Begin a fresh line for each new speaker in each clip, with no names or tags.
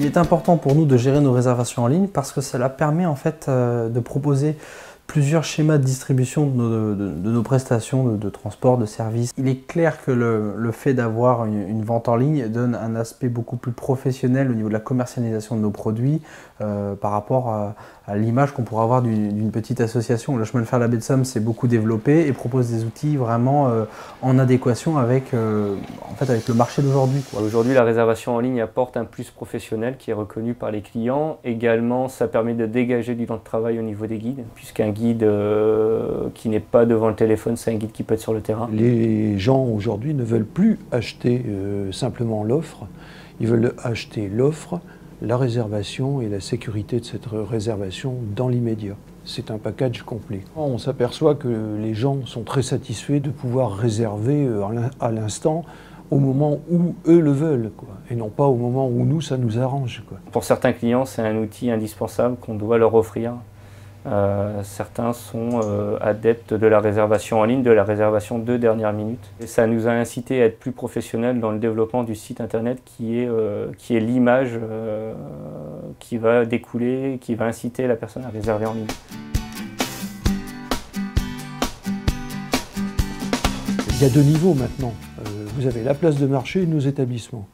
Il est important pour nous de gérer nos réservations en ligne parce que cela permet en fait de proposer plusieurs schémas de distribution de nos prestations de transport, de services. Il est clair que le fait d'avoir une vente en ligne donne un aspect beaucoup plus professionnel au niveau de la commercialisation de nos produits par rapport à l'image qu'on pourrait avoir d'une petite association. Le chemin de fer La Baie de Somme s'est beaucoup développé et propose des outils vraiment en adéquation avec, avec le marché d'aujourd'hui.
Aujourd'hui, la réservation en ligne apporte un plus professionnel qui est reconnu par les clients. Également, ça permet de dégager du temps de travail au niveau des guides, puisqu'un guide qui n'est pas devant le téléphone, c'est un guide qui peut être sur le terrain.
Les gens aujourd'hui ne veulent plus acheter simplement l'offre, ils veulent acheter l'offre, la réservation et la sécurité de cette réservation dans l'immédiat. C'est un package complet. On s'aperçoit que les gens sont très satisfaits de pouvoir réserver à l'instant, au moment où eux le veulent, quoi, et non pas au moment où nous, ça nous arrange, quoi.
Pour certains clients, c'est un outil indispensable qu'on doit leur offrir. Certains sont adeptes de la réservation en ligne, de la réservation de dernière minute. Et ça nous a incité à être plus professionnels dans le développement du site internet qui est l'image qui va découler, qui va inciter la personne à réserver en ligne.
Il y a deux niveaux maintenant. Vous avez la place de marché et nos établissements.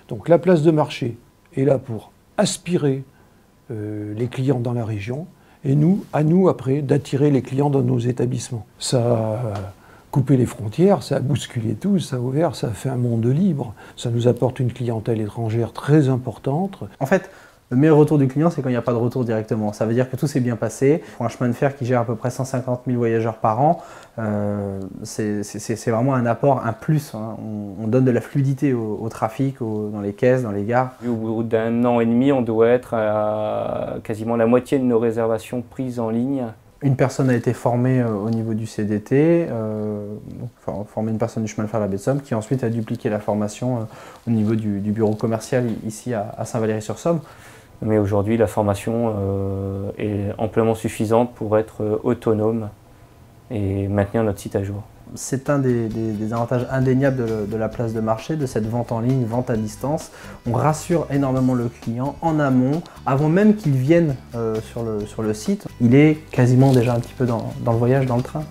Donc la place de marché est là pour aspirer les clients dans la région, et à nous après d'attirer les clients dans nos établissements. Ça a coupé les frontières, ça a bousculé tout, ça a ouvert, ça a fait un monde libre. Ça nous apporte une clientèle étrangère très importante.
En fait, le meilleur retour du client, c'est quand il n'y a pas de retour directement. Ça veut dire que tout s'est bien passé. Pour un chemin de fer qui gère à peu près 150 000 voyageurs par an, c'est vraiment un apport, un plus. Hein. On donne de la fluidité au trafic, dans les caisses, dans les gares.
Au bout d'un an et demi, on doit être à quasiment la moitié de nos réservations prises en ligne.
Une personne a été formée au niveau du CDT, formé une personne du chemin de fer La Baie de Somme, qui ensuite a dupliqué la formation au niveau du bureau commercial ici à Saint-Valery-sur-Somme.
Mais aujourd'hui, la formation est amplement suffisante pour être autonome et maintenir notre site à jour.
C'est un des avantages indéniables de la place de marché, de cette vente en ligne, vente à distance. On rassure énormément le client en amont, avant même qu'il vienne sur le site. Il est quasiment déjà un petit peu dans le voyage, dans le train.